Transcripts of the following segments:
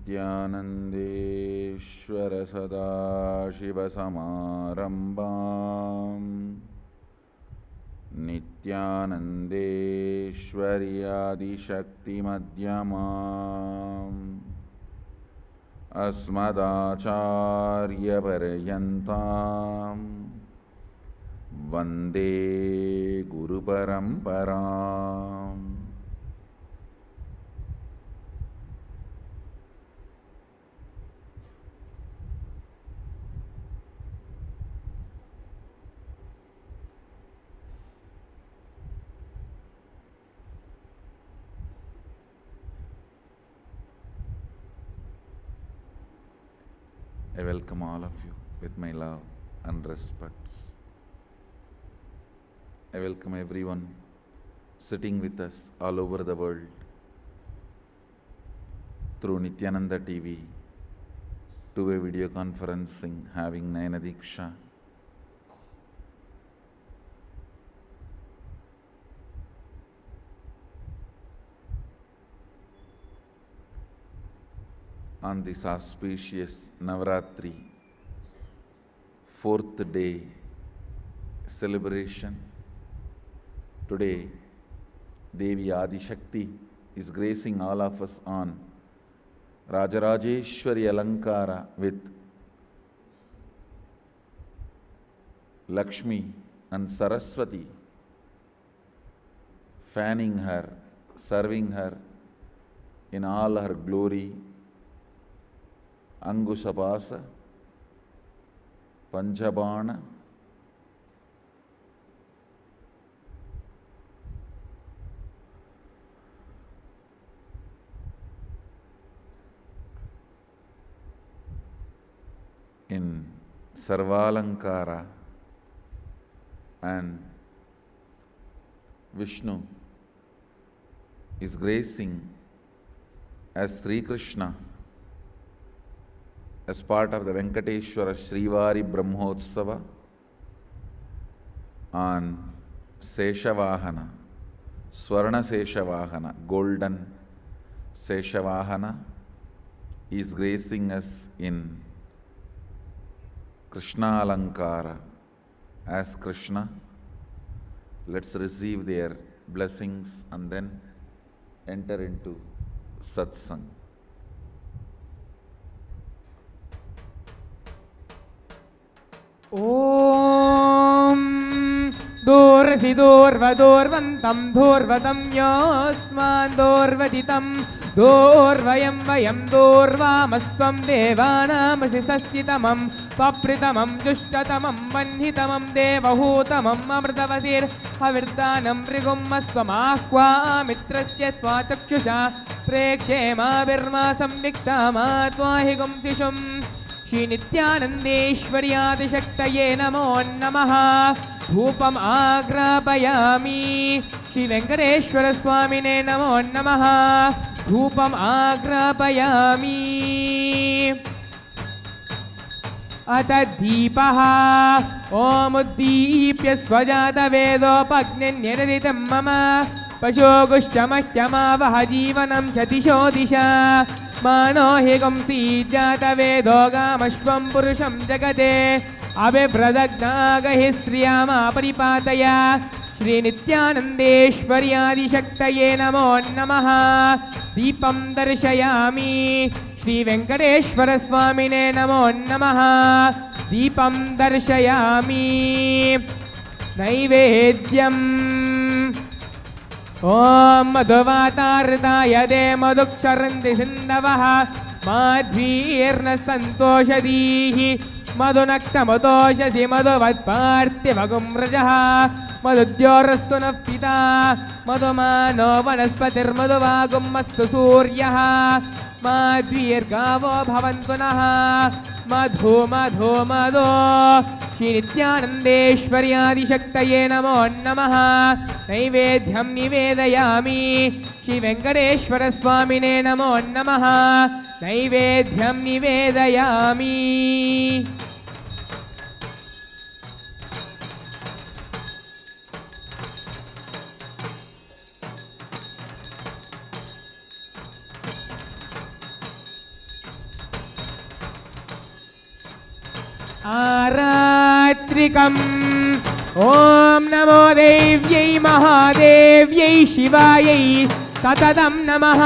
नित्यानन्देश्वर सदाशिवसमारम्भाम् नित्यानन्देश्वर्यादिशक्तिमध्यमाम् अस्मदाचार्यपर्यन्ताम् वन्दे गुरुपरम्पराम्। I welcome all of you with my love and respects. I welcome everyone sitting with us all over the world through Nityananda TV, two-way video conferencing, having Nayana Diksha. On this auspicious Navratri, 4th day celebration, today Devi Adi Shakti is gracing all of us on Rajarajeshwari Alankara with Lakshmi and Saraswati, fanning her, serving her in all her glory. Angusapasa, Panchabana, in Sarvalankara, and Vishnu is gracing as Sri Krishna as part of the Venkateshwara Srivari Brahmotsava on Seshavahana, Swarna Seshavahana, golden Seshavahana, is gracing us in Krishna Alankara as Krishna. Let's receive their blessings and then enter into Satsang. ॐ दूर्षि दूर्वदूर्वन्तं दूर्वतं योऽस्मान् दूर्वदितं दूर्वयं वयं दूर्वामस्त्वं देवानामसि षष्ठितमं पप्रितमं जुष्टतमं वह्नितमं देवहूतमम् अमृतवसीर्हविर्दानं भृगुमस्त्वमाह्वामित्रस्य त्वाचक्षुषा प्रेक्षेमाभिर्मा संविक्ता मा त्वाहिगुं शिशुम् श्री नित्यानन्देश्वर्यादिशक्तये नमो नमः। धूपम् आग्रापयामि श्री वेङ्कटेश्वर स्वामिने नमो नमः। धूपम् आग्रापयामि। अथ दीपः ॐ उद्दीप्य स्वजातवेदोपग्निर्निरदितं मम पशोगुश्चमह्यमावह जीवनं च दिशो दिशा मानो हि गुंसीज्जातवेदोगामश्वं पुरुषं जगते अभिभ्रदग्नागहि स्त्रियामापरिपातय श्रीनित्यानन्देश्वर्यादिशक्तये नमो नमः। दीपं दर्शयामि श्रीवेङ्कटेश्वरस्वामिने नमो नमः। दीपं दर्शयामि। नैवेद्यम् ॐ मधुवातार्ताय दे मधुक्षरन्ति सिन्धवः माध्वीर्न सन्तोषदीः मधुनक्तमतोषसि मधुवत्पार्थिवगुं रजः मधुद्योरस्तु नः पिता मधुमानो वनस्पतिर्मधुवागुमस्तु सूर्यः माध्वीर्गावो भवन्तु नः मधु मधु मधु श्रीनित्यानन्देश्वर्यादिशक्तये नमो नमः। नैवेद्यं निवेदयामि श्रीवेङ्कटेश्वरस्वामिने नमो नमः। नैवेद्यं निवेदयामि। आरात्रिकम् ॐ नमो देव्यै महादेव्यै शिवायै सततं नमः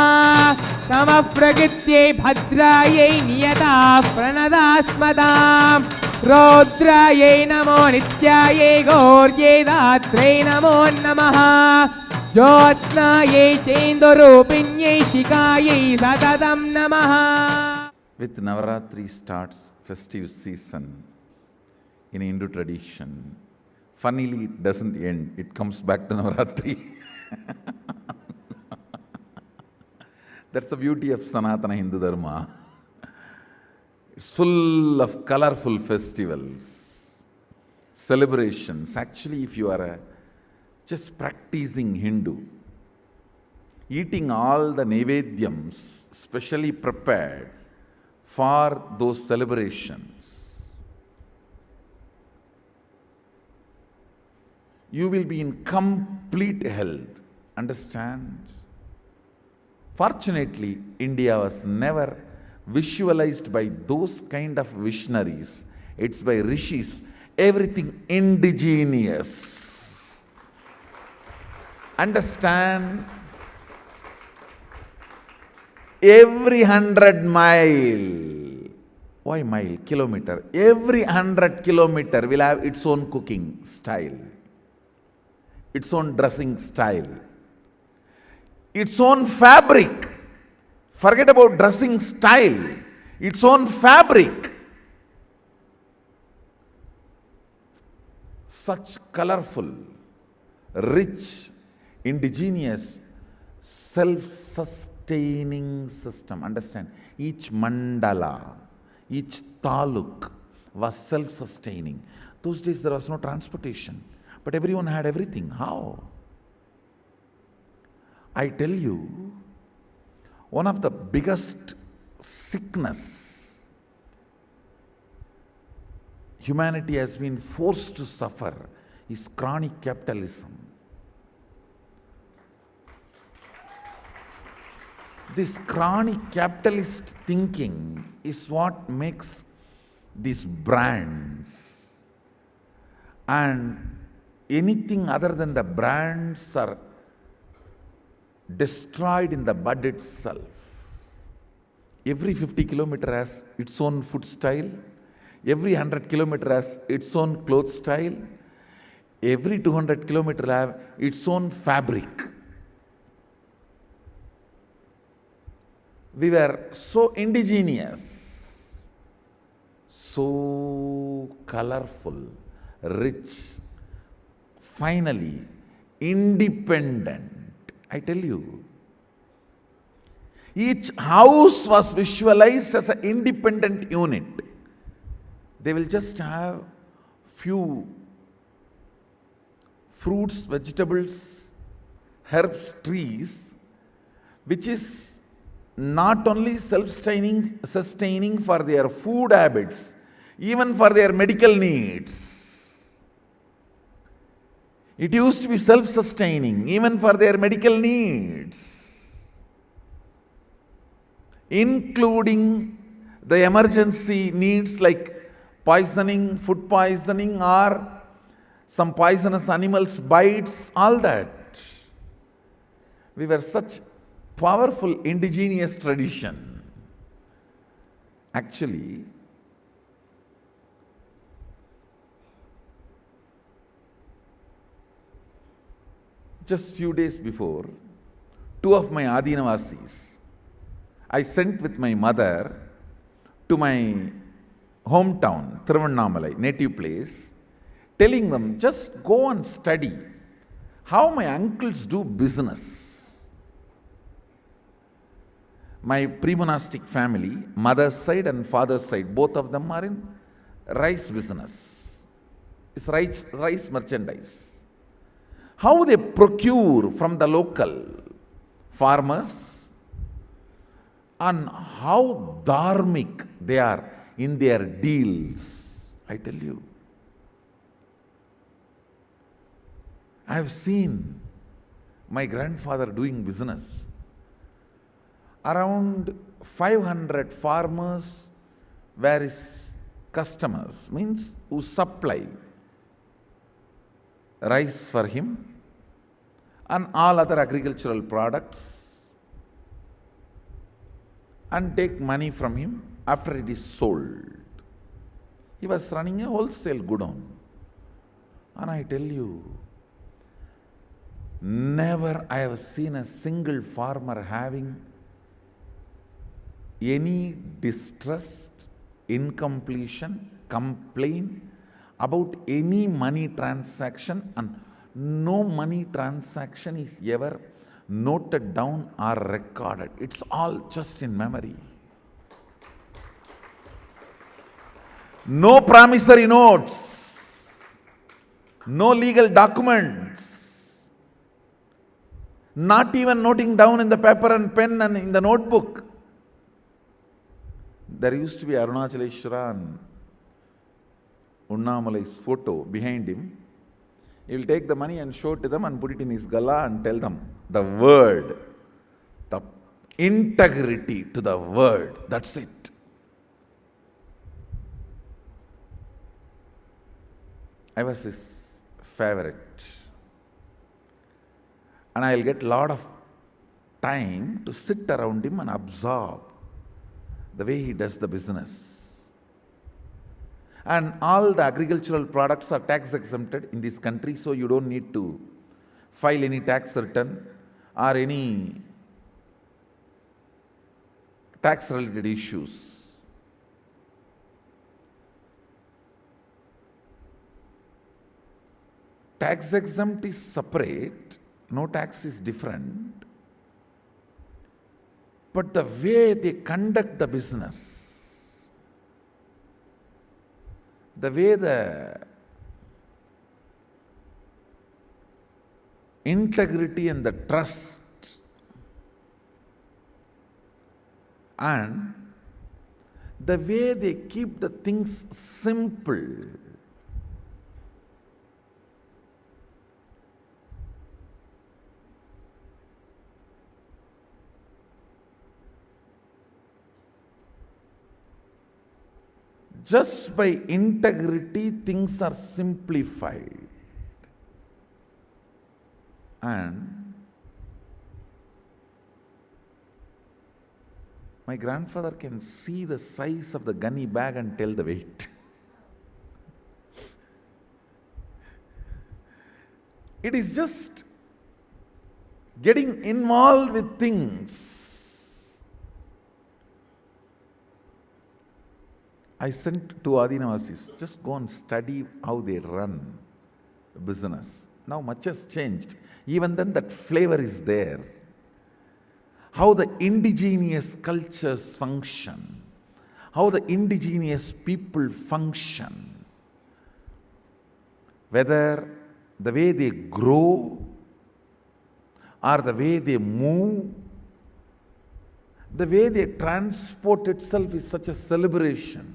नमः प्रकृत्यै भद्रायै नियता प्रणदास्मदाम् रौद्रायै नमो नित्यायै गौर्यै दात्रै नमो नमः ज्योत्स्नायै चेन्दुरूपिण्यै शिखायै सततं नमः. With Navaratri starts festive season in Hindu tradition. Funnily, it doesn't end. It comes back to Navaratri. That's the beauty of Sanatana Hindu Dharma. It's full of colorful festivals, celebrations. Actually, if you are just practicing Hindu, eating all the Naivedyams specially prepared for those celebrations, you will be in complete health. Understand? Fortunately, India was never visualized by those kind of visionaries. It's by rishis. Everything indigenous. Understand? Every 100 mile, why mile? Kilometer. Every 100 kilometer will have its own cooking style, its own dressing style, its own fabric. Forget about dressing style, its own fabric. Such colorful, rich, indigenous, self-sustaining system. Understand? Each mandala, each taluk was self-sustaining. Those days there was no transportation, but everyone had everything. How? I tell you, one of the biggest sickness humanity has been forced to suffer is chronic capitalism. This chronic capitalist thinking is what makes these brands, and anything other than the brands are destroyed in the bud itself. Every 50 kilometers has its own food style. Every 100 kilometers has its own clothes style. Every 200 kilometers have its own fabric. We were so indigenous, so colorful, rich, finally independent. I tell you, each house was visualized as an independent unit. They will just have few fruits, vegetables, herbs, trees, which is not only sustaining for their food habits, even for their medical needs. It used to be self-sustaining, even for their medical needs, including the emergency needs like poisoning, food poisoning, or some poisonous animals bites, all that. We were such powerful indigenous tradition. Actually, just few days before, two of my Adinavasis, I sent with my mother to my hometown, Thiruvannamalai, native place, telling them, just go and study how my uncles do business. My pre-monastic family, mother's side and father's side, both of them are in rice business. It's rice merchandise. How they procure from the local farmers, and how dharmic they are in their deals. I tell you, I have seen my grandfather doing business. Around 500 farmers were his customers, means who supply rice for him and all other agricultural products and take money from him after it is sold. He was running a wholesale godown. And I tell you, never I have seen a single farmer having any distrust, incompletion, complaint about any money transaction, and no money transaction is ever noted down or recorded. It's all just in memory. No promissory notes, no legal documents, not even noting down in the paper and pen and in the notebook. There used to be Arunachaleshwara and Unnamalai's photo behind him. He will take the money and show it to them and put it in his gala and tell them the word, the integrity to the word. That's it. I was his favorite. And I'll get a lot of time to sit around him and absorb the way he does the business. And all the agricultural products are tax exempted in this country, so you don't need to file any tax return or any tax related issues. Tax exempt is separate, no tax is different. But the way they conduct the business, the way the integrity and the trust and the way they keep the things simple, just by integrity, things are simplified. And my grandfather can see the size of the gunny bag and tell the weight. It is just getting involved with things. I sent to Adinavasis, just go and study how they run a business. Now much has changed. Even then that flavor is there. How the indigenous cultures function, how the indigenous people function, whether the way they grow or the way they move, the way they transport itself is such a celebration.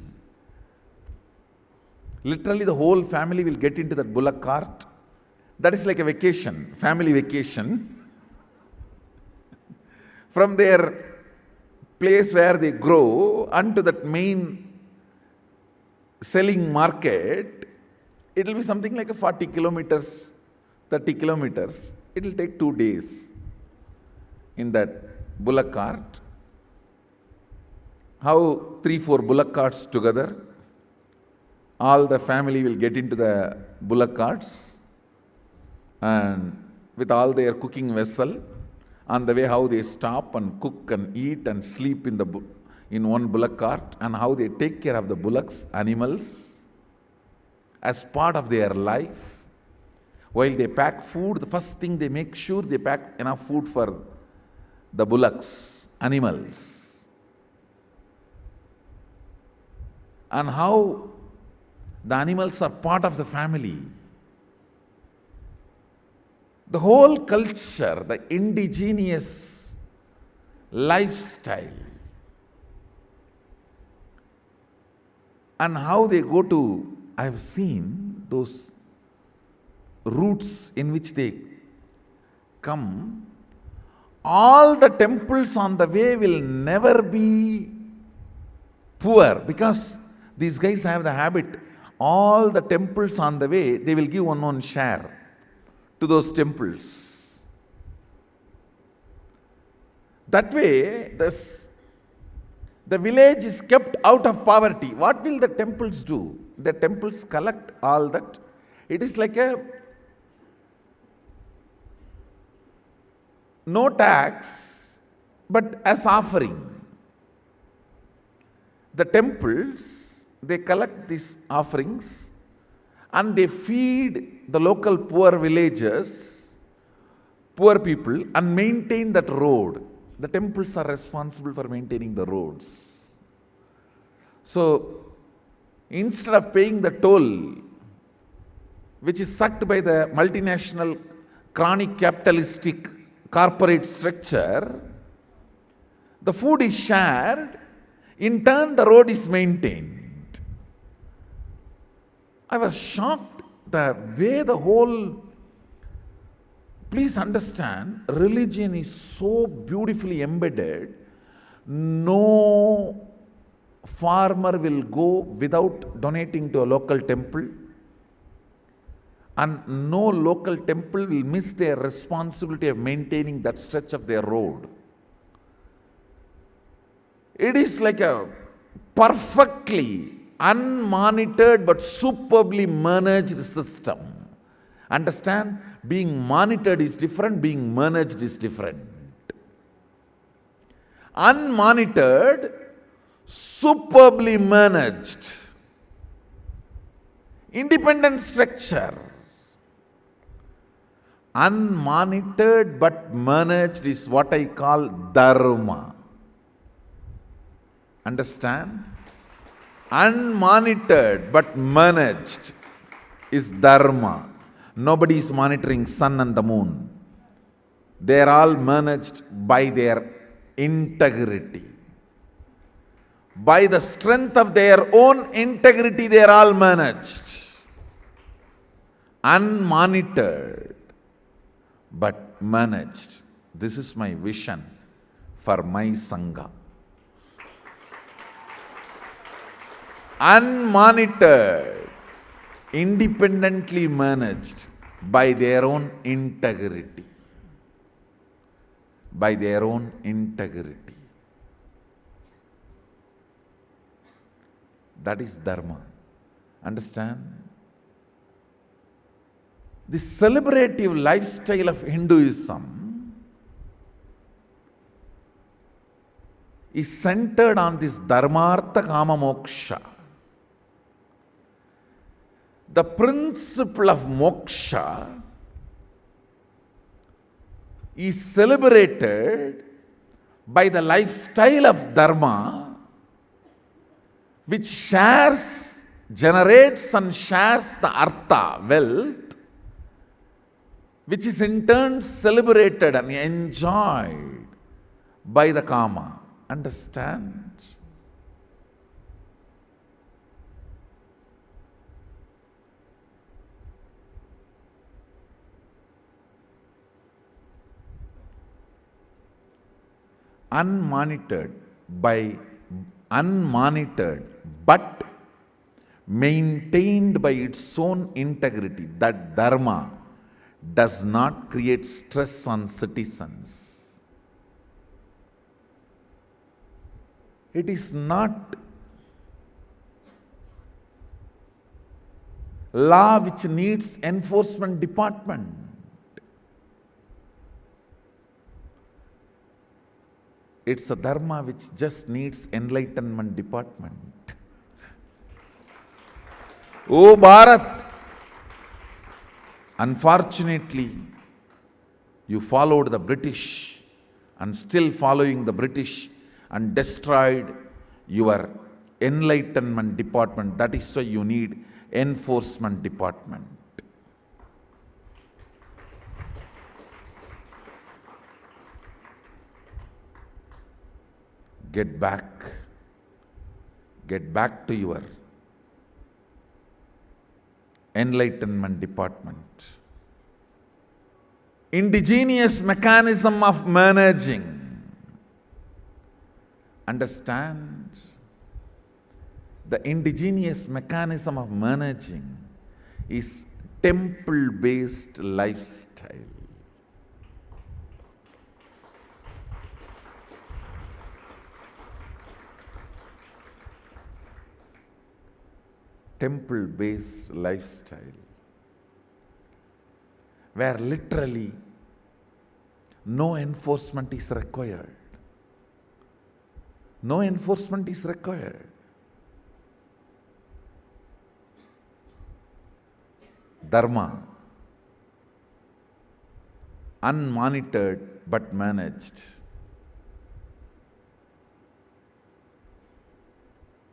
Literally the whole family will get into that bullock cart. That is like a vacation, family vacation. From their place where they grow unto that main selling market, it will be something like a 40 kilometers, 30 kilometers. It will take 2 days in that bullock cart. How 3-4 bullock carts together, all the family will get into the bullock carts and with all their cooking vessel, on the way how they stop and cook and eat and sleep in one bullock cart, and how they take care of the bullocks, animals, as part of their life. While they pack food, the first thing they make sure they pack enough food for the bullocks, animals. And how the animals are part of the family. The whole culture, the indigenous lifestyle, and how they go to, I have seen those routes in which they come. All the temples on the way will never be poor, because these guys have the habit, all the temples on the way, they will give one share to those temples. That way, the village is kept out of poverty. What will the temples do? The temples collect all that. It is like a no tax, but as offering. The temples, they collect these offerings and they feed the local poor villagers, poor people, and maintain that road. The temples are responsible for maintaining the roads. So, instead of paying the toll, which is sucked by the multinational, chronic capitalistic corporate structure, the food is shared, in turn the road is maintained. I was shocked the way the whole, please understand, religion is so beautifully embedded, no farmer will go without donating to a local temple, and no local temple will miss their responsibility of maintaining that stretch of their road. It is like a perfectly unmonitored but superbly managed system. Understand? Being monitored is different, being managed is different. Unmonitored, superbly managed. Independent structure. Unmonitored but managed is what I call dharma. Understand? Unmonitored but managed is dharma. Nobody is monitoring sun and the moon. They are all managed by their integrity. By the strength of their own integrity, they are all managed. Unmonitored but managed. This is my vision for my Sangha. Unmonitored, independently managed by their own integrity. By their own integrity. That is dharma. Understand? The celebrative lifestyle of Hinduism is centered on this dharmartha kama moksha. The principle of moksha is celebrated by the lifestyle of dharma, which generates and shares the artha, wealth, which is in turn celebrated and enjoyed by the kama. Understand? Unmonitored but maintained by its own integrity, that dharma does not create stress on citizens. It is not law which needs enforcement department. It's a dharma which just needs enlightenment department. Oh Bharat, unfortunately, you followed the British and still following the British and destroyed your enlightenment department. That is why you need enforcement department. Get back to your enlightenment department. Indigenous mechanism of managing. Understand? The indigenous mechanism of managing is temple-based lifestyle. Temple-based lifestyle, where literally no enforcement is required. No enforcement is required. Dharma, unmonitored but managed.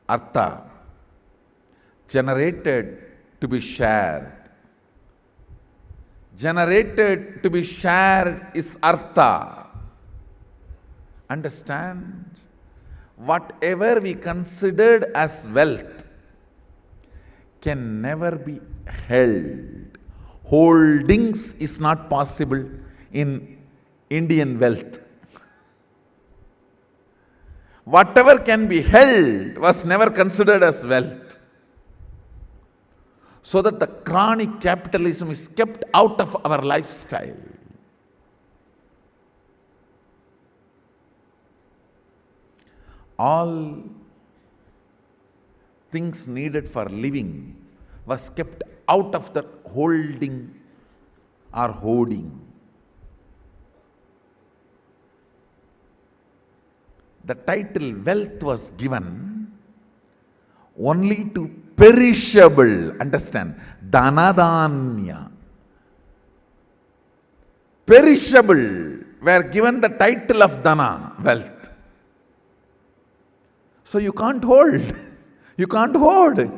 Artha, generated to be shared. Generated to be shared is artha. Understand? Whatever we considered as wealth can never be held. Holdings is not possible in Indian wealth. Whatever can be held was never considered as wealth. So that the chronic capitalism is kept out of our lifestyle. All things needed for living was kept out of the holding or hoarding. The title wealth was given only to perishable, understand, dhanadanya. Perishable were given the title of dhana, wealth. So you can't hold, you can't hoard.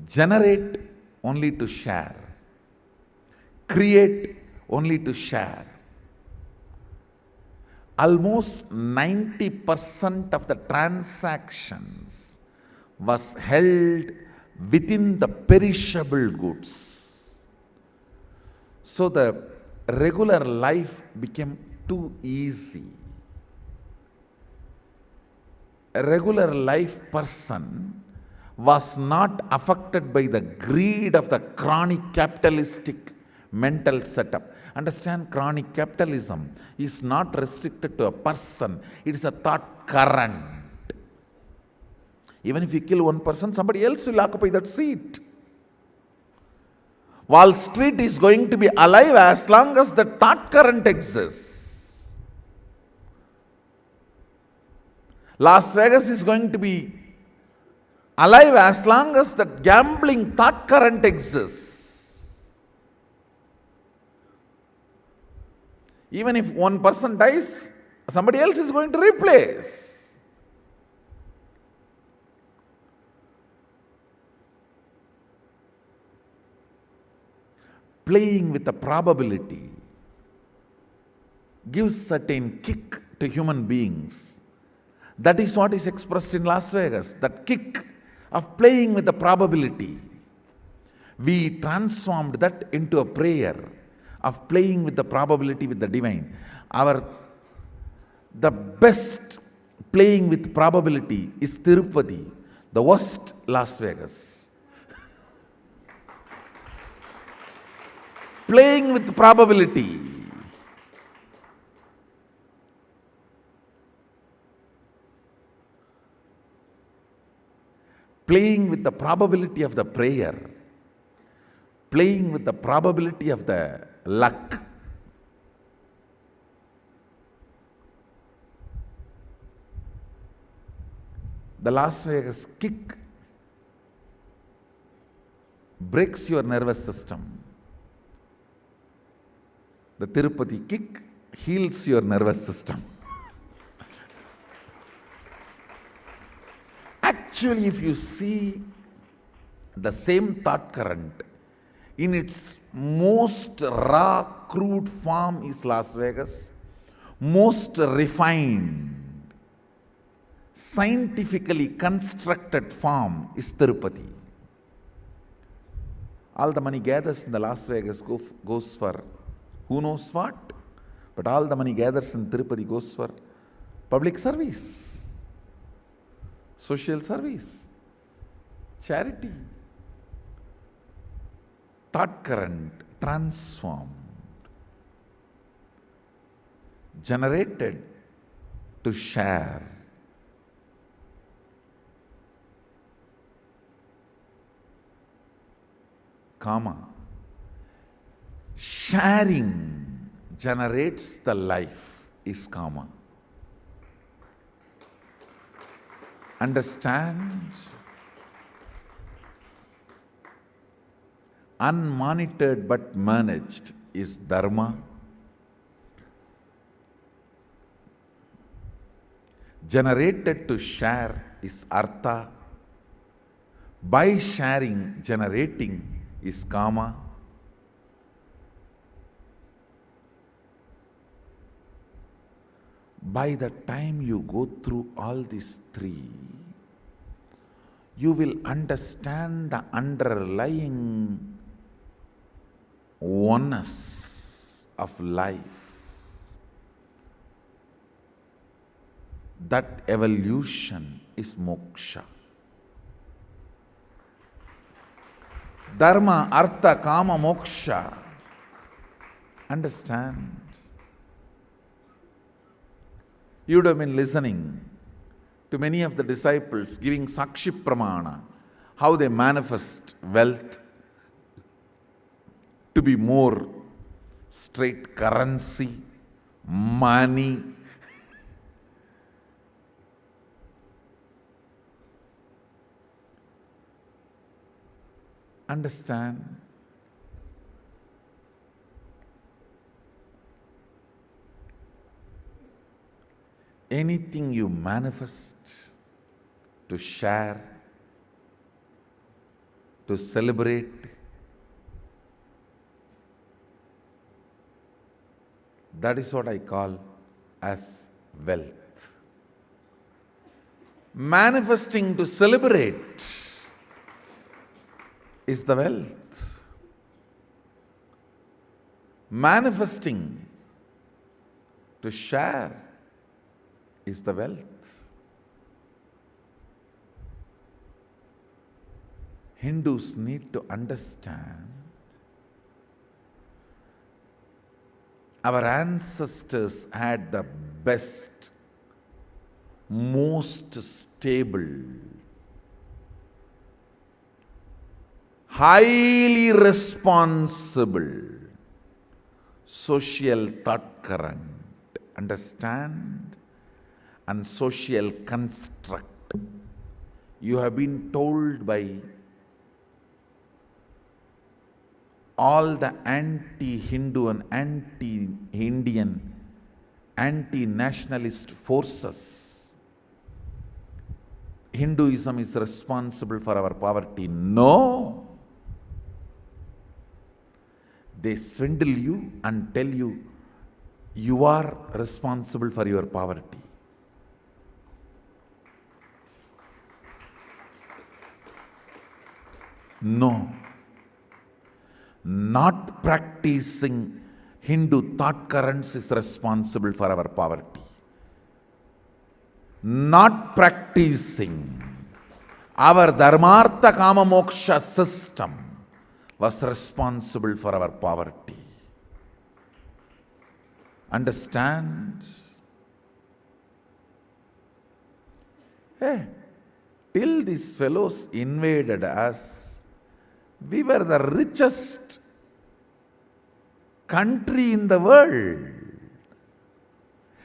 Generate only to share. Create only to share. Almost 90% of the transactions was held within the perishable goods. So the regular life became too easy. A regular life person was not affected by the greed of the chronic capitalistic mental setup. Understand, chronic capitalism is not restricted to a person, it is a thought current. Even if you kill one person, somebody else will occupy that seat. Wall Street is going to be alive as long as the thought current exists. Las Vegas is going to be alive as long as that gambling thought current exists. Even if one person dies, somebody else is going to replace. Playing with the probability gives certain kick to human beings. That is what is expressed in Las Vegas, that kick of playing with the probability. We transformed that into a prayer of playing with the probability with the divine. The best playing with probability is Tirupati, the worst Las Vegas. Playing with probability. Playing with the probability of the prayer. Playing with the probability of the luck. The Las Vegas kick breaks your nervous system. The Tirupati kick heals your nervous system. Actually, if you see the same thought current in its most raw, crude form is Las Vegas, most refined, scientifically constructed form is Tirupati. All the money gathers in the Las Vegas goes for who knows what, but all the money gathers in Tirupati goes for public service. social service, charity. Thought current transformed, generated to share. Karma. Sharing generates the life is karma. Understand? Unmonitored but managed is dharma. Generated to share is artha. By sharing, generating is kama. By the time you go through all these three, you will understand the underlying oneness of life. That evolution is moksha. Dharma, artha, kama, moksha. Understand? You would have been listening to many of the disciples giving sakshi pramana, how they manifest wealth to be more straight currency, money. Understand? Anything you manifest to share, to celebrate, that is what I call as wealth. Manifesting to celebrate is the wealth. Manifesting to share is the wealth. Hindus need to understand our ancestors had the best, most stable, highly responsible social thought current. Understand? And social construct. You have been told by all the anti-Hindu and anti-Indian, anti-nationalist forces, Hinduism is responsible for our poverty. No! They swindle you and tell you, you are responsible for your poverty. No. Not practicing Hindu thought currents is responsible for our poverty. Not practicing our dharmartha kama moksha system was responsible for our poverty. Understand? Till these fellows invaded us, we were the richest country in the world.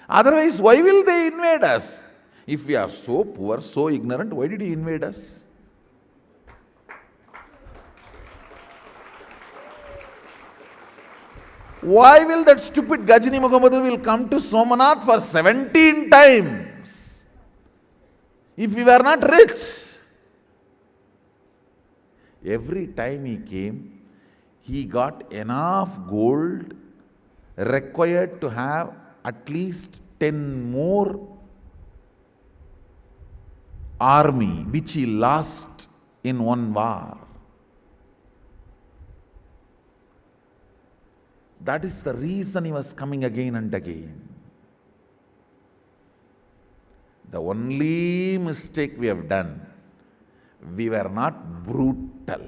Otherwise, why will they invade us? If we are so poor, so ignorant, why did he invade us? Why will that stupid Gajini Muhammadu will come to Somanath for 17 times if we were not rich? Every time he came, he got enough gold required to have at least 10 more army, which he lost in one war. That is the reason he was coming again and again. The only mistake we have done, we were not brutal.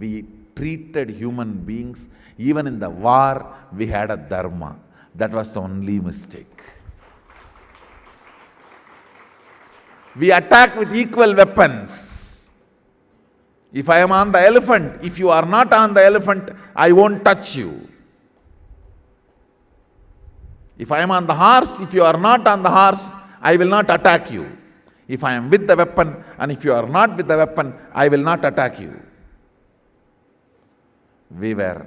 We treated human beings, even in the war, we had a dharma. That was the only mistake. We attack with equal weapons. If I am on the elephant, if you are not on the elephant, I won't touch you. If I am on the horse, if you are not on the horse, I will not attack you. If I am with the weapon, and if you are not with the weapon, I will not attack you. We were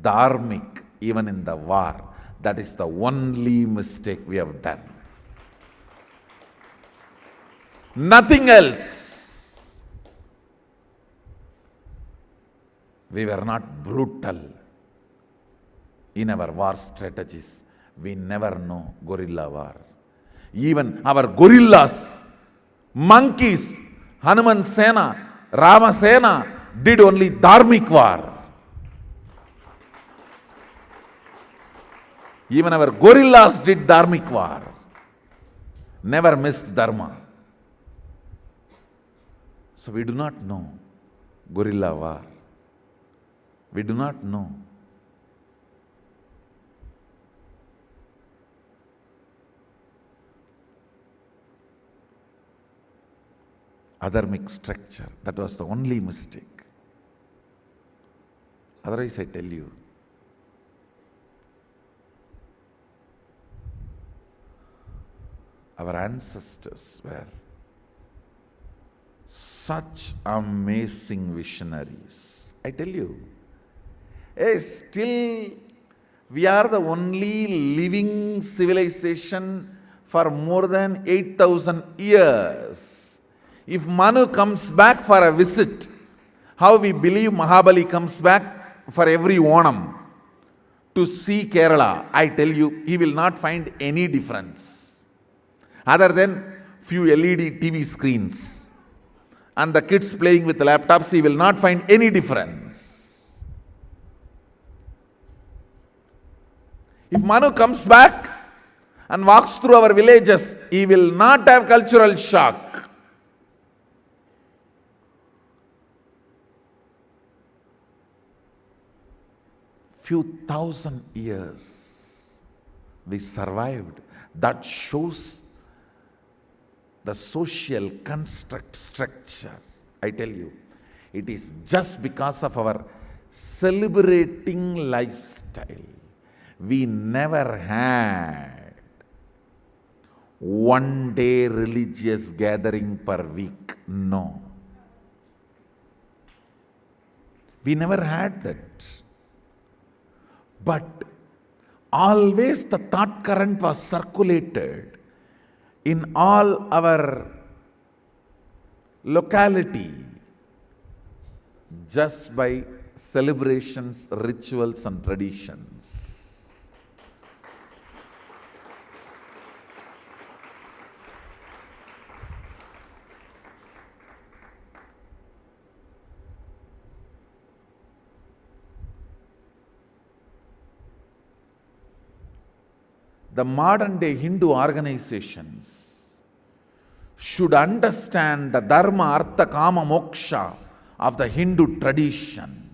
dharmic even in the war. That is the only mistake we have done. Nothing else. We were not brutal in our war strategies. We never know guerrilla war. Even our gorillas, monkeys, Hanuman Sena, Rama Sena did only dharmic war. Even our gorillas did dharmic war. Never missed dharma. So we do not know guerrilla war. We do not know. Adharmic structure. That was the only mistake. Otherwise, I tell you, our ancestors were such amazing visionaries. I tell you, still we are the only living civilization for more than 8,000 years. If Manu comes back for a visit, how we believe Mahabali comes back for every Onam to see Kerala, I tell you, he will not find any difference other than few LED TV screens and the kids playing with the laptops. He will not find any difference. If Manu comes back and walks through our villages, he will not have cultural shock. Few thousand years we survived. That shows the social construct structure. I tell you, it is just because of our celebrating lifestyle. We never had one day religious gathering per week. No. We never had that. But always the thought current was circulated in all our locality just by celebrations, rituals and traditions. The modern day Hindu organizations should understand the dharma, artha, kama, moksha of the Hindu tradition.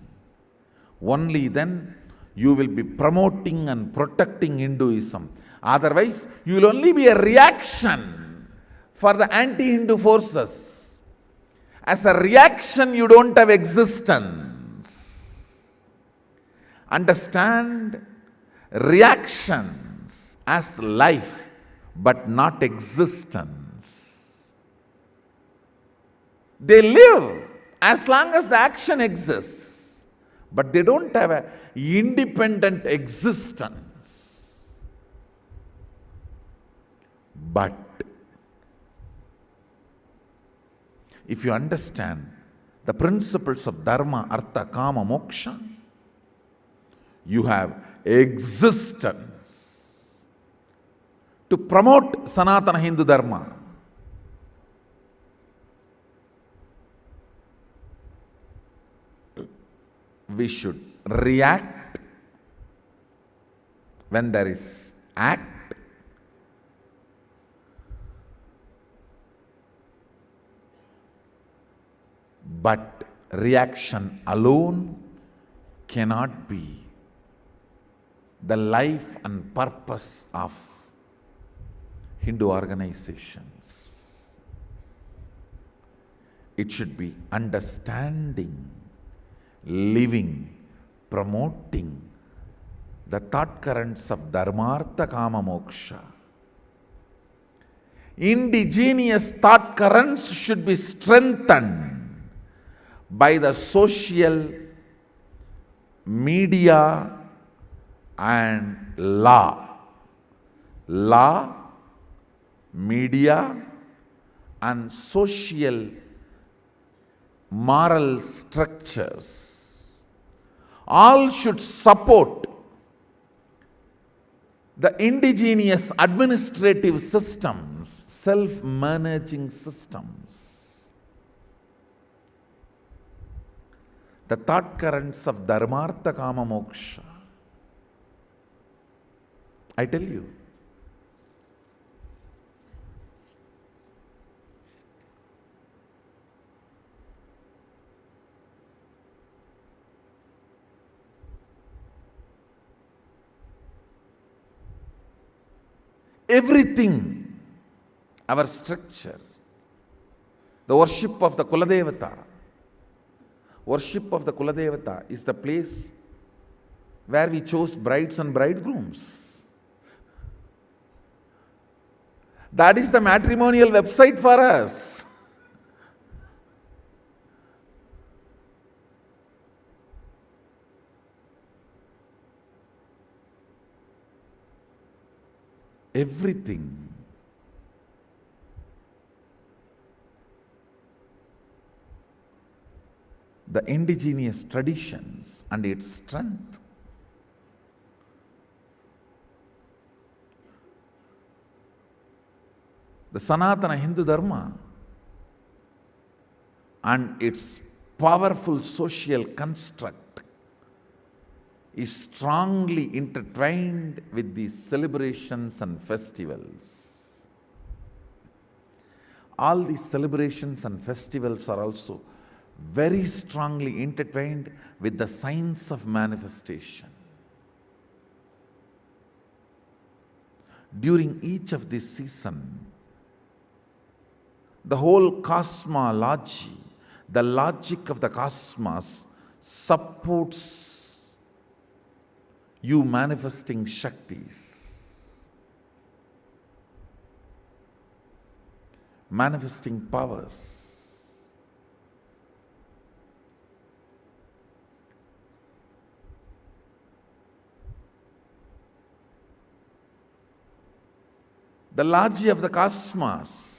Only then you will be promoting and protecting Hinduism. Otherwise, you will only be a reaction for the anti-Hindu forces. As a reaction, you don't have existence. Understand reaction as life, but not existence. They live as long as the action exists, but they don't have an independent existence. But if you understand the principles of dharma, artha, kama, moksha, you have existence to promote Sanatana Hindu Dharma. We should react when there is act. But reaction alone cannot be the life and purpose of Hindu organizations. It should be understanding, living, promoting the thought currents of Dharmartha Kama Moksha. Indigenous thought currents should be strengthened by the social, media and law. Law, media and social moral structures all should support the indigenous administrative systems, self-managing systems. The thought currents of Dharmartha Kama Moksha. I tell you, everything, our structure, the worship of the Kuladevata. Worship of the Kuladevata is the place where we chose brides and bridegrooms. That is the matrimonial website for us. Everything. The indigenous traditions and its strength. The Sanatana Hindu Dharma and its powerful social construct is strongly intertwined with these celebrations and festivals. All these celebrations and festivals are also very strongly intertwined with the science of manifestation. During each of this season, the whole cosmology, the logic of the cosmos supports you manifesting Shaktis, manifesting powers. The logic of the cosmos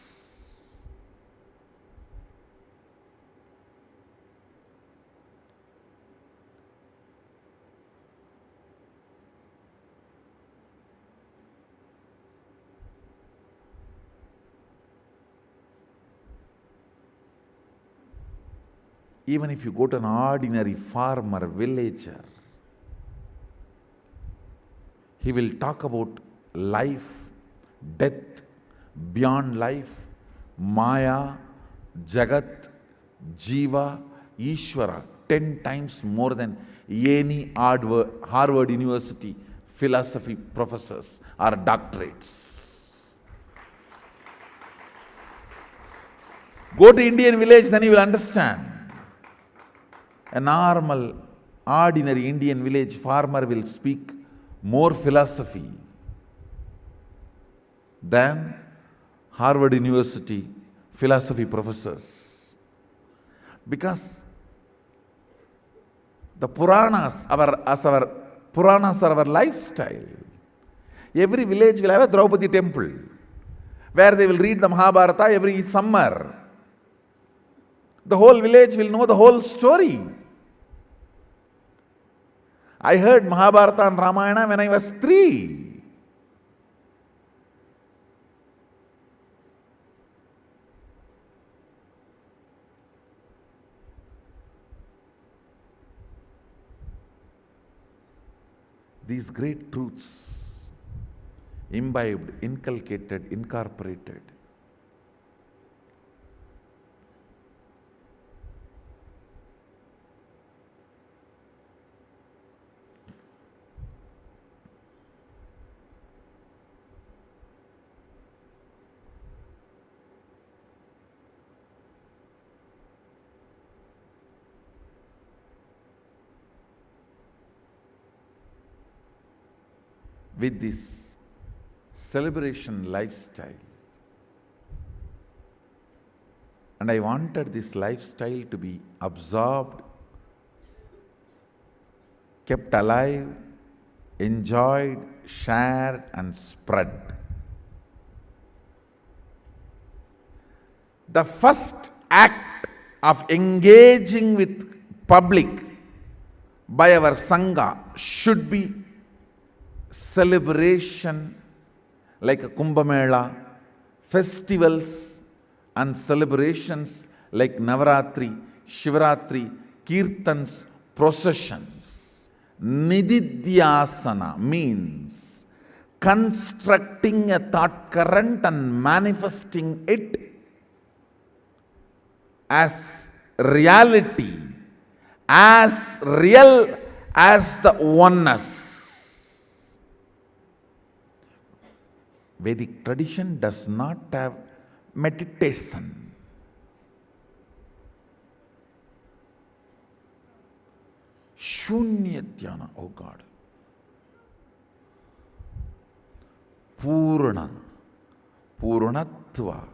even if you go to an ordinary farmer, villager, he will talk about life, death, beyond life, Maya, Jagat, Jiva, Ishvara, 10 times more than any Harvard University philosophy professors or doctorates. Go to Indian village, then you will understand. A normal, ordinary Indian village farmer will speak more philosophy than Harvard University philosophy professors. Because the Puranas, our Puranas are our lifestyle. Every village will have a Draupadi temple where they will read the Mahabharata every summer. The whole village will know the whole story. I heard Mahabharata and Ramayana when I was 3. These great truths, imbibed, inculcated, incorporated, with this celebration lifestyle. And I wanted this lifestyle to be absorbed, kept alive, enjoyed, shared, and spread. The first act of engaging with public by our Sangha should be celebration like a Kumbh Mela, festivals and celebrations like Navaratri, Shivaratri, Kirtans, processions. Nididhyasana means constructing a thought current and manifesting it as reality, as real as the oneness. Vedic tradition does not have meditation. Shunya dhyana, oh God. Purna, Purnatva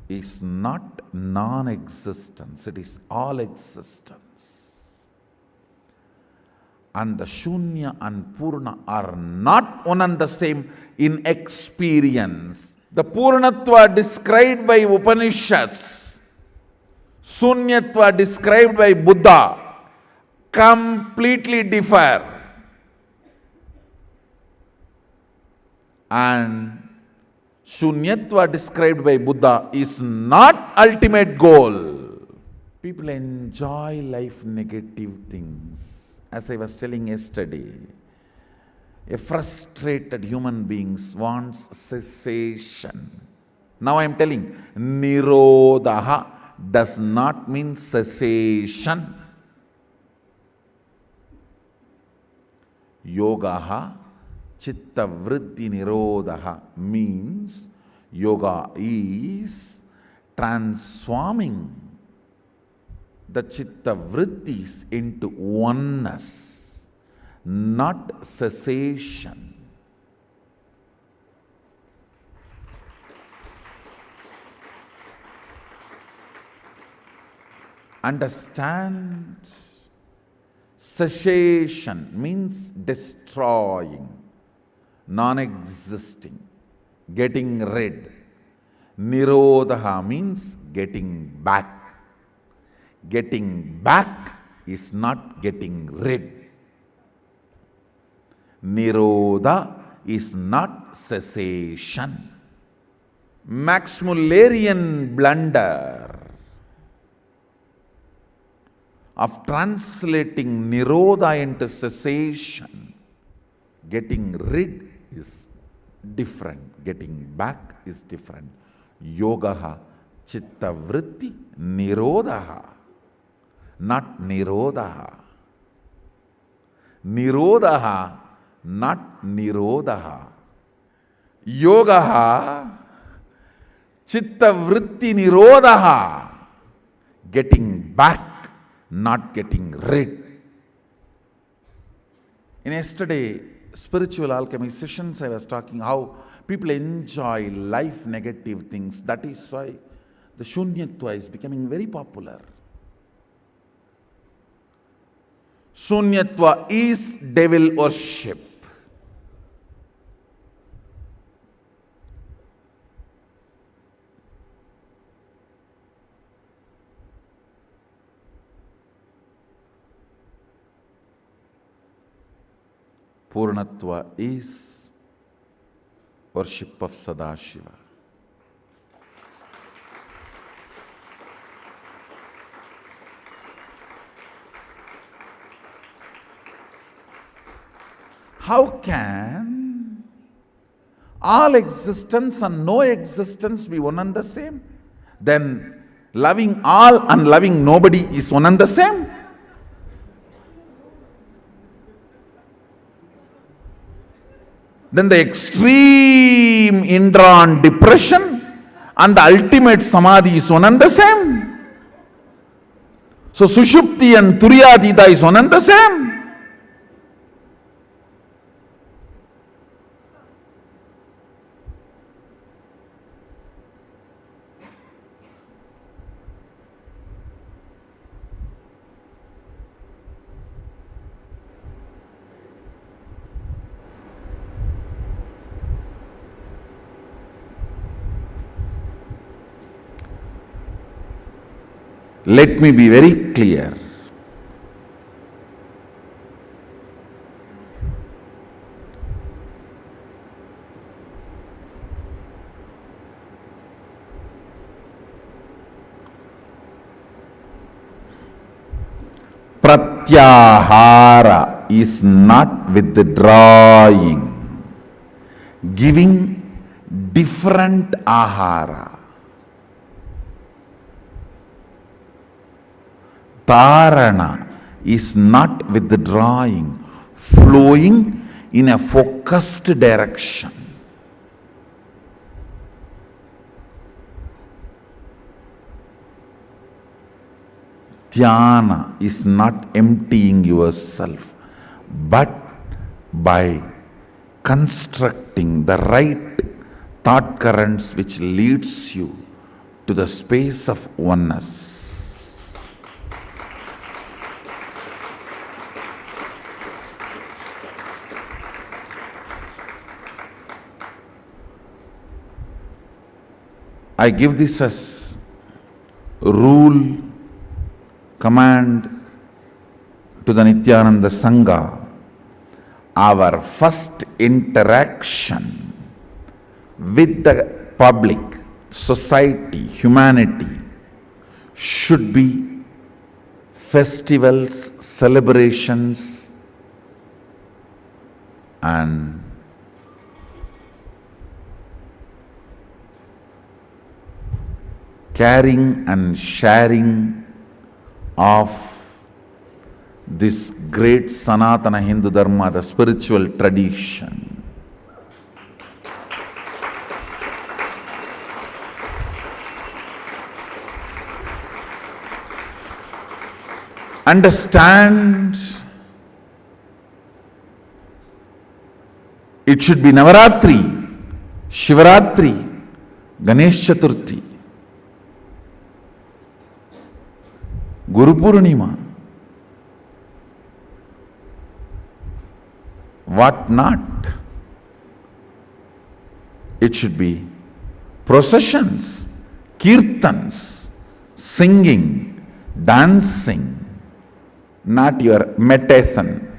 is not non-existence, it is all existence. And the Shunya and Purna are not one and the same in experience. The Purnatva described by Upanishads, Sunyatva described by Buddha, completely differ. And Shunyatva described by Buddha is not ultimate goal. People enjoy life negative things. As I was telling yesterday, a frustrated human being wants cessation. Now I am telling, Nirodha does not mean cessation. Yogaha Chitta Vritti Nirodha means yoga is transforming the Chitta Vrittis into oneness, not cessation. Understand? Cessation means destroying, non-existing, getting rid. Nirodha means getting back. Getting back is not getting rid. Nirodha is not cessation. Max Mullerian blunder of translating Nirodha into cessation. Getting rid is different. Getting back is different. Yogaha Chitta Vritti Nirodha, not Nirodha. Nirodha, not Nirodha. Yogaha Chitta Vritti Nirodha, getting back, not getting rid. In yesterday spiritual alchemy sessions, I was talking how people enjoy life negative things. That is why the Shunyatva is becoming very popular. Shunyatva is devil worship. Purnatva is worship of Sadashiva. How can all existence and no existence be one and the same? Then loving all and loving nobody is one and the same? Then the extreme Indra and depression and the ultimate Samadhi is one and the same. So Sushupti and Turyadita is one and the same. Let me be very clear. Pratyahara is not withdrawing, giving different ahara. Dharana is not withdrawing, flowing in a focused direction. Dhyana is not emptying yourself, but by constructing the right thought currents which leads you to the space of oneness. I give this as rule, command to the Nityananda Sangha. Our first interaction with the public, society, humanity should be festivals, celebrations, and caring and sharing of this great Sanatana Hindu Dharma, the spiritual tradition. Understand, it should be Navaratri, Shivaratri, Ganesh Chaturthi, Guru Purnima, what not. It should be processions, kirtans, singing, dancing, not your meditation.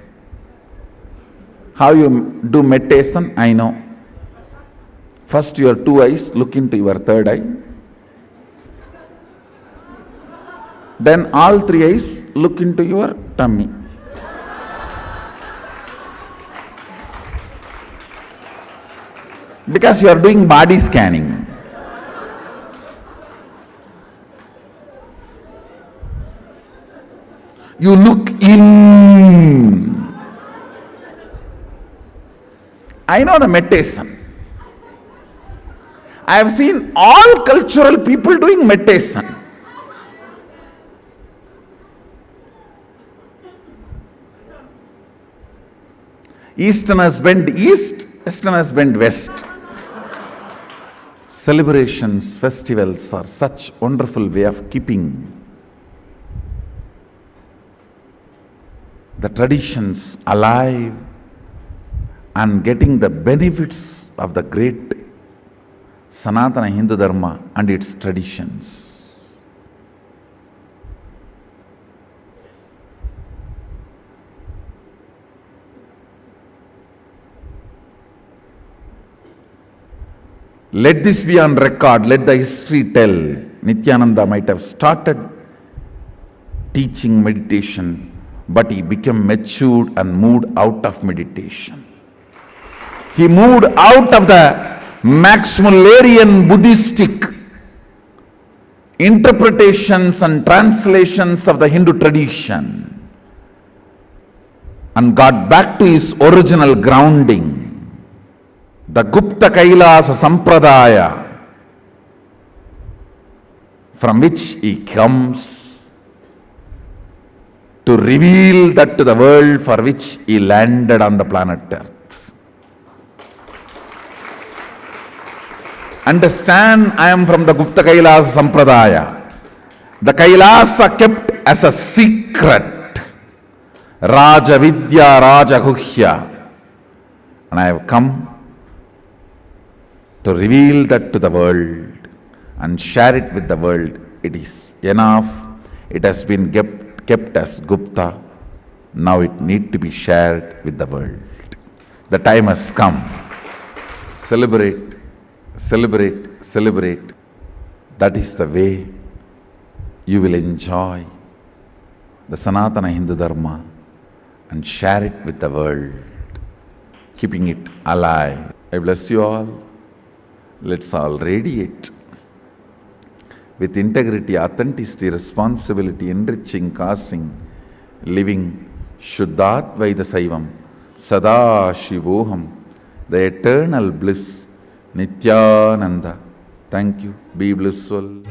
How you do meditation, I know. First your two eyes, look into your third eye. Then all three eyes, look into your tummy. Because you are doing body scanning. You look in. I know the meditation. I have seen all cultural people doing meditation. Easterners bend east, Westerners bend west. Celebrations, festivals are such wonderful way of keeping the traditions alive and getting the benefits of the great Sanatana Hindu Dharma and its traditions. Let this be on record, let the history tell. Nityananda might have started teaching meditation, but he became matured and moved out of meditation. He moved out of the Maximilian Buddhistic interpretations and translations of the Hindu tradition and got back to his original grounding. The Gupta Kailasa Sampradaya, from which he comes to reveal that to the world for which he landed on the planet Earth. Understand, I am from the Gupta Kailasa Sampradaya. The Kailasa kept as a secret. Raja Vidya, Raja Guhya. And I have come to reveal that to the world and share it with the world. It is enough It has been kept as Gupta. Now it needs to be shared with the world. The time has come. Celebrate, celebrate, celebrate. That is the way you will enjoy the Sanatana Hindu Dharma and share it with the world, keeping it alive. I bless you all. Let's all radiate with integrity, authenticity, responsibility, enriching, causing, living Shuddhat Vaida Saivam, Sada Shivoham, the eternal bliss, Nityananda. Thank you. Be blissful.